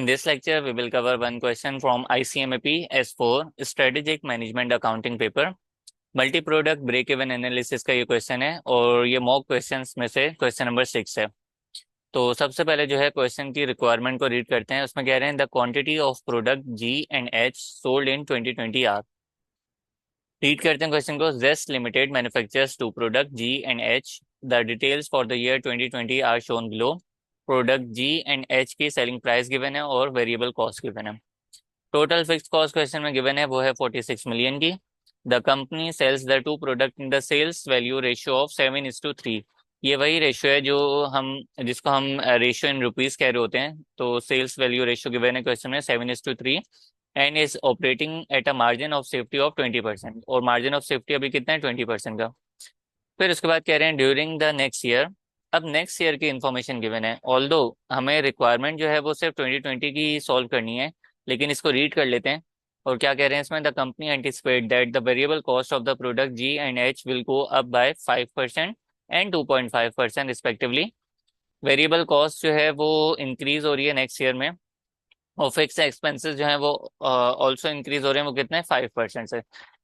this lecture, we will cover one question from ICMAP S4 Strategic Management Accounting Paper. Multi product break even analysis का ये question है और ये mock questions में से question number 6 है। तो सबसे पहले जो है क्वेश्चन की रिक्वायरमेंट को रीड करते हैं। उसमें कह रहे हैं the quantity of product G and H sold in 2020 are. Read करते हैं क्वेश्चन को। Jest limited manufactures two product G and H. The details for the year 2020 are shown below. Product G and H की selling price given है और variable cost given है। Total fix cost question में given है वो है 46 million की। The company sells the two product in the sales value ratio of 7:3। ये वही रेशियो है जो जिसको हम रेशियो इन रुपीस कह रहे होते हैं। तो सेल्स वैल्यू रेशियो गिवन है क्वेश्चन में 7:3 and is operating at a margin of safety of 20%। और मार्जिन ऑफ सेफ्टी अभी कितना है, 20% का। फिर उसके बाद कह रहे हैं ड्यूरिंग द नेक्स्ट ईयर। अब नेक्स्ट ईयर की इन्फॉर्मेशन गिवन है। ऑल्दो हमें रिक्वायरमेंट जो है वो सिर्फ 2020 की सॉल्व करनी है, लेकिन इसको रीड कर लेते हैं। और क्या कह रहे हैं इसमें, the company anticipate that the variable cost of the product G and H will go up by 5% and 2.5% respectively. Variable cost जो है वो इंक्रीज हो रही है नेक्स्ट ईयर में, और फिक्स एक्सपेंसेस जो है वो ऑल्सो इंक्रीज हो रहे हैं। वो कितने 5% से।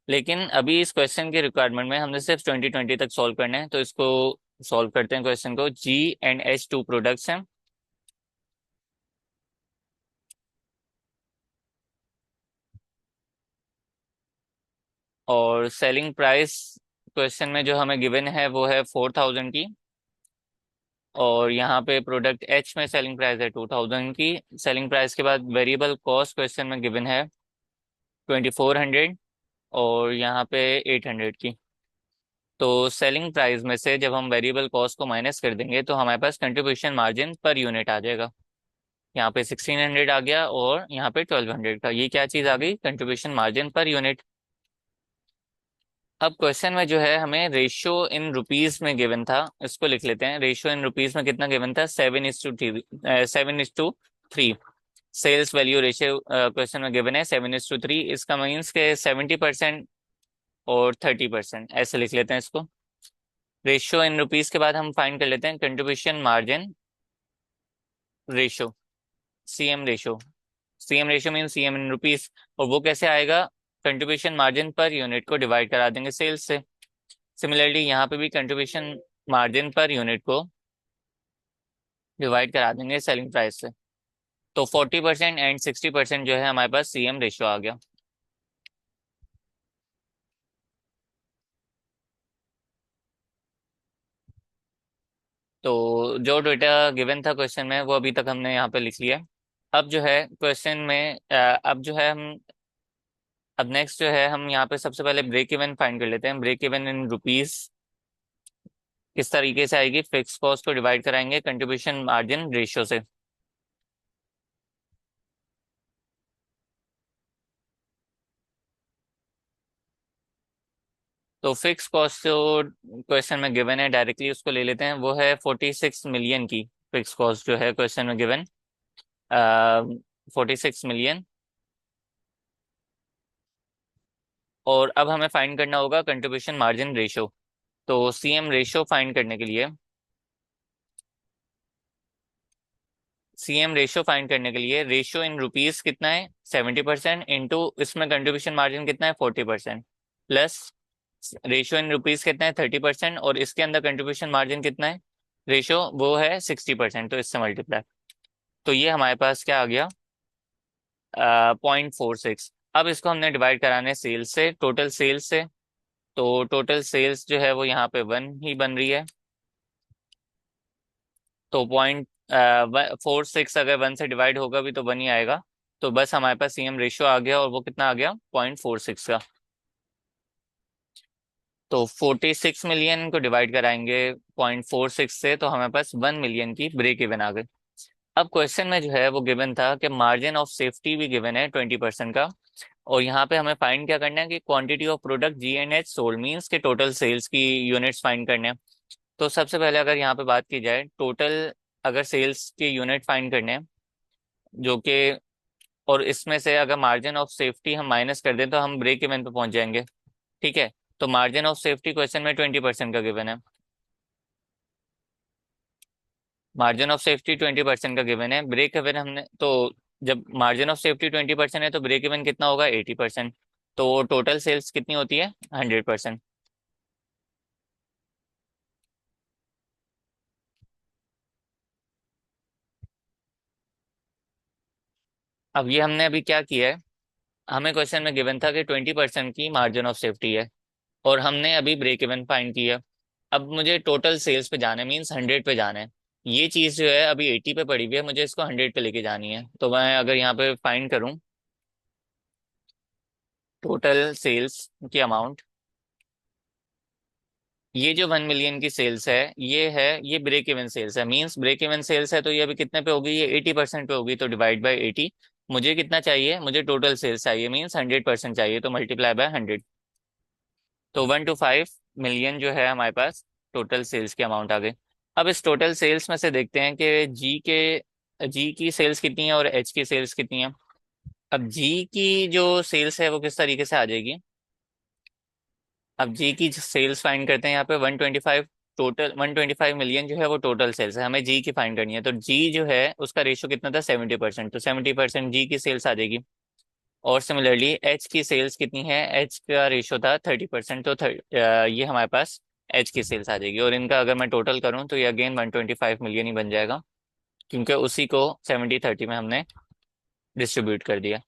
लेकिन अभी इस क्वेश्चन की रिक्वायरमेंट में हमने सिर्फ 2020 तक सॉल्व करना है, तो इसको सॉल्व करते हैं क्वेश्चन को। जी एंड एच टू प्रोडक्ट्स हैं और सेलिंग प्राइस क्वेश्चन में जो हमें गिवन है वो है 4000 की। और यहाँ पे प्रोडक्ट एच में सेलिंग प्राइस है 2000 की। सेलिंग प्राइस के बाद वेरिएबल कॉस्ट क्वेश्चन में गिवन है 2400 और यहाँ पे 800 की। तो सेलिंग प्राइस में से जब हम वेरिएबल कॉस्ट को माइनस कर देंगे तो हमारे पास कंट्रीब्यूशन मार्जिन पर यूनिट आ जाएगा। यहाँ पे 1600 आ गया और यहाँ पे 1200 का। ये क्या चीज़ आ गई, कंट्रीब्यूशन मार्जिन पर यूनिट। अब क्वेश्चन में जो है हमें रेशियो इन रुपीस में गिवन था, इसको लिख लेते हैं। रेशियो इन रुपीस में कितना गिवन था, 7:3। सेल्स वैल्यू रेशियो क्वेश्चन में गिवन है 7:3। इसका मीन्स के 70% और 30%, ऐसे लिख लेते हैं इसको। रेशियो इन रुपीस के बाद हम फाइंड कर लेते हैं contribution margin ratio, CM ratio. CM ratio mean CM in rupees. और वो कैसे आएगा, कंट्रीब्यूशन मार्जिन पर यूनिट को डिवाइड करा देंगे सेल्स से। सिमिलरली यहाँ पे भी कंट्रीब्यूशन मार्जिन पर यूनिट को डिवाइड करा देंगे सेलिंग प्राइस से। तो 40% एंड 60% जो है हमारे पास सीएम रेशियो आ गया। तो जो डेटा गिवन था क्वेश्चन में वो अभी तक हमने यहाँ पे लिख लिया। अब जो है क्वेश्चन में अब जो है हम अब नेक्स्ट जो है हम यहाँ पे सबसे पहले ब्रेक इवन फाइंड कर लेते हैं। ब्रेक इवन इन रुपीस किस तरीके से आएगी, फिक्स कॉस्ट को डिवाइड कराएंगे कंट्रीब्यूशन मार्जिन रेशियो से। तो फिक्स कॉस्ट जो क्वेश्चन में गिवन है डायरेक्टली उसको ले लेते हैं। वो है 46 मिलियन की। फिक्स कॉस्ट जो है क्वेश्चन में गिवन 46 मिलियन। और अब हमें फाइंड करना होगा कंट्रीब्यूशन मार्जिन रेशियो। तो सीएम रेशियो फाइंड करने के लिए रेशियो इन रुपीस कितना है 70% इंटू इसमें कंट्रीब्यूशन मार्जिन कितना है 40%, प्लस रेशियो इन रुपीस कितना है 30% और इसके अंदर कंट्रीब्यूशन मार्जिन कितना है रेशियो वो है 60%, तो इससे मल्टीप्लाई। तो ये हमारे पास क्या आ गया 0.46। अब इसको हमने डिवाइड कराने सेल्स से, टोटल सेल्स से। तो टोटल सेल्स जो है वो यहाँ पे 1 ही बन रही है। तो 0.46 अगर 1 से डिवाइड होगा भी तो 1 ही आएगा। तो बस हमारे पास सीएम रेशियो आ गया और वो कितना आ गया 0.46 का। तो 46 मिलियन को डिवाइड कराएंगे 0.46 से तो हमारे पास 1 मिलियन की ब्रेक इवन आ गई। अब क्वेश्चन में जो है वो गिवन था कि मार्जिन ऑफ सेफ्टी भी गिवन है 20% का। और यहाँ पे हमें फाइंड क्या करना है कि quantity of product G and H sold means के टोटल सेल्स की यूनिट्स फाइंड करने हैं। तो सबसे पहले अगर यहाँ पे बात की जाए टोटल, अगर सेल्स के यूनिट फाइंड करने हैं जो कि, और इसमें से अगर मार्जिन ऑफ सेफ्टी हम माइनस कर दें तो हम ब्रेक इवन पे पहुंच जाएंगे। ठीक है, तो मार्जिन ऑफ सेफ्टी क्वेश्चन में 20% का गिवन है। मार्जिन ऑफ सेफ्टी 20% का गिवन है। ब्रेक इवन हमने तो जब मार्जिन ऑफ सेफ्टी 20% है तो ब्रेक इवन कितना होगा 80%। तो टोटल सेल्स कितनी होती है 100%। अब ये हमने अभी क्या किया है, हमें क्वेश्चन में गिवन था कि 20% की मार्जिन ऑफ सेफ्टी है, और हमने अभी ब्रेक इवन फाइंड किया। अब मुझे टोटल सेल्स पे जाना है, मीन्स 100 पे जाना है। ये चीज़ जो है अभी 80 पे पड़ी हुई है, मुझे इसको 100 पे लेके जानी है। तो मैं अगर यहाँ पे फाइंड करूँ टोटल सेल्स की अमाउंट, ये जो 1 मिलियन की सेल्स है ये ब्रेक इवन सेल्स है। मींस ब्रेक इवन सेल्स है तो ये अभी कितने पे होगी, ये 80% पे होगी, तो डिवाइड बाय 80। मुझे कितना चाहिए, मुझे टोटल सेल्स चाहिए, मींस 100% चाहिए, तो मल्टीप्लाई बाय 100। तो 1 to 5 मिलियन जो है हमारे पास टोटल सेल्स की अमाउंट आ गई। अब इस टोटल सेल्स में से देखते हैं कि जी की सेल्स कितनी है और एच की सेल्स कितनी है। अब जी की जो सेल्स है वो किस तरीके से आ जाएगी, अब जी की सेल्स फाइंड करते हैं यहाँ पे 125। टोटल 125 मिलियन जो है वो टोटल सेल्स है, हमें जी की फाइंड करनी है। तो जी जो है उसका रेशियो कितना था 70%, तो 70% जी की सेल्स आ जाएगी। और सिमिलरली एच की सेल्स कितनी है, एच का रेशियो था 30%, तो ये हमारे पास एच की सेल्स आ जाएगी। और इनका अगर मैं टोटल करूँ तो ये अगेन 125 मिलियन ही बन जाएगा, क्योंकि उसी को 70-30 में हमने डिस्ट्रीब्यूट कर दिया।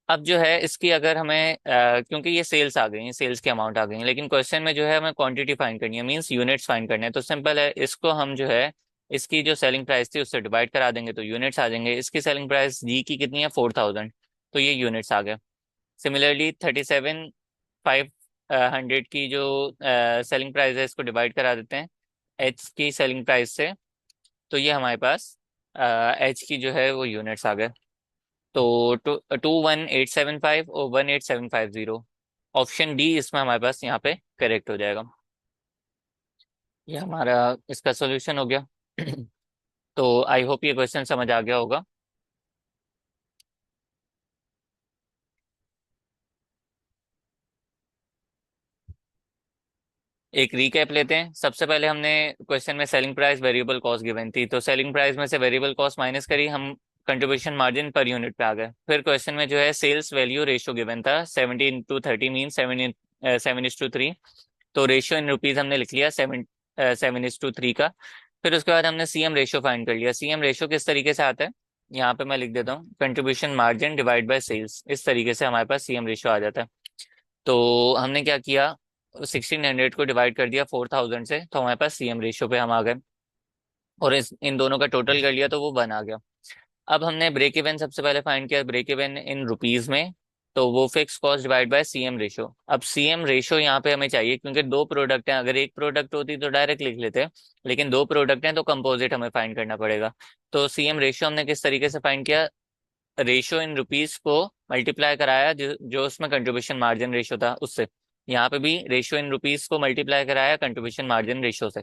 अब जो है इसकी अगर हमें क्योंकि ये सेल्स आ गई हैं, सेल्स की अमाउंट आ गई है, लेकिन क्वेश्चन में जो है हमें क्वांटिटी फाइंड करनी है, मींस यूनिट्स फाइंड करने हैं। तो सिंपल है, इसको हम जो है इसकी जो सेलिंग प्राइस थी उससे डिवाइड करा देंगे तो यूनिट्स आ जाएंगे। इसकी सेलिंग प्राइस जी की कितनी है 4000, तो ये यूनिट्स आ गए। सिमिलरली 37,500 की जो सेलिंग प्राइस है इसको डिवाइड करा देते हैं एच की सेलिंग प्राइस से, तो ये हमारे पास एच की जो है वो यूनिट्स आ गए। तो 21875 और 18750, ऑप्शन डी इसमें हमारे पास यहाँ पे करेक्ट हो जाएगा। ये हमारा इसका सॉल्यूशन हो गया। तो आई होप ये क्वेश्चन समझ आ गया होगा। एक रीकैप लेते हैं। सबसे पहले हमने क्वेश्चन में selling price variable cost given थी, तो सेलिंग प्राइस में से वेरिएबल कॉस्ट माइनस करी, हम कंट्रीब्यूशन मार्जिन पर यूनिट पे आ गए। फिर क्वेश्चन में जो है सेल्स वैल्यू रेशियो गिवन था 70:30, मीन 7:3। तो रेशियो इन रुपीज हमने लिख लिया 7:3 का। फिर उसके बाद हमने सीएम रेशियो फाइंड कर लिया। सीएम रेशियो किस तरीके से आता है, यहाँ पे मैं लिख देता हूँ, contribution margin divide by sales, इस तरीके से हमारे पास सीएम रेशियो आ जाता है। तो हमने क्या किया, 1600 को डिवाइड कर दिया 4000 से, तो हमारे पास सीएम रेशियो पे हम आ गए। और इन दोनों का टोटल कर लिया तो वो 1 आ गया। अब हमने ब्रेक इवन सबसे पहले फाइंड किया, ब्रेक इवन इन रुपीज में, तो वो fix cost divide by CM ratio. अब सीएम रेशियो यहाँ पे हमें चाहिए क्योंकि दो प्रोडक्ट हैं, अगर एक प्रोडक्ट होती तो डायरेक्ट लिख लेते हैं, लेकिन दो प्रोडक्ट हैं तो कंपोजिट हमें फाइंड करना पड़ेगा। तो सीएम रेशियो हमने किस तरीके से फाइंड किया, रेशियो इन रुपीस को मल्टीप्लाई कराया जो उसमें कंट्रीब्यूशन मार्जिन रेशियो था उससे। यहाँ पे भी रेशियो इन रुपीस को मल्टीप्लाई कराया कंट्रीब्यूशन मार्जिन रेशियो से,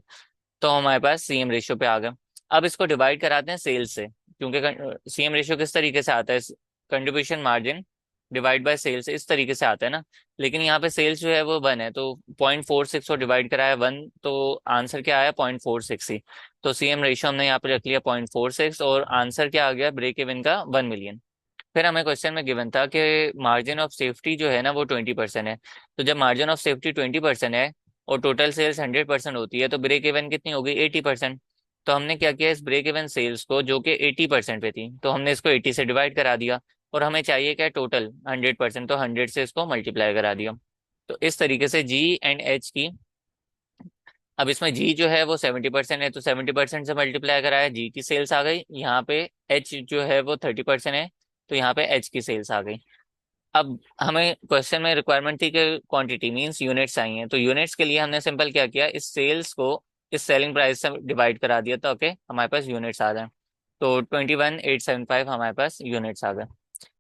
तो हमारे पास सीएम रेशियो पे आ गए। अब इसको डिवाइड कराते हैं सेल्स से, क्योंकि सीएम रेशियो किस तरीके से आता है, contribution margin divide by sales इस तरीके से आता है ना। लेकिन यहाँ पे सेल्स जो है वो 1 है, तो 0.46 को डिवाइड कराया 1, तो आंसर क्या आया 0.46 ही। तो सीएम रेशियो हमने यहाँ पे रख लिया 0.46, और आंसर क्या आ गया ब्रेक इवन का 1 मिलियन। फिर हमें क्वेश्चन में गिवन था कि मार्जिन ऑफ सेफ्टी जो है ना वो 20% है। तो जब मार्जिन ऑफ सेफ्टी 20% है और टोटल सेल्स 100% होती है तो ब्रेक इवन कितनी होगी 80%। तो हमने क्या किया, इस ब्रेक इवन सेल्स को जो कि 80% पे थी, तो हमने इसको 80 से डिवाइड करा दिया। और हमें चाहिए क्या टोटल 100%, तो 100 से इसको मल्टीप्लाई करा दिया। तो इस तरीके से जी एंड एच की, अब इसमें जी जो है वो 70% है, तो 70% से मल्टीप्लाई कराया, जी की सेल्स आ गई। यहाँ पे एच जो है वो 30% है, तो यहाँ पे एच की सेल्स आ गई। अब हमें क्वेश्चन में रिक्वायरमेंट थी कि क्वांटिटी मींस यूनिट्स आई हैं, तो यूनिट्स के लिए हमने सिंपल क्या किया, इस सेल्स को इस सेलिंग प्राइस से डिवाइड करा दिया, तो ओके हमारे पास यूनिट्स आ गए। तो 21875 हमारे पास यूनिट्स आ गए।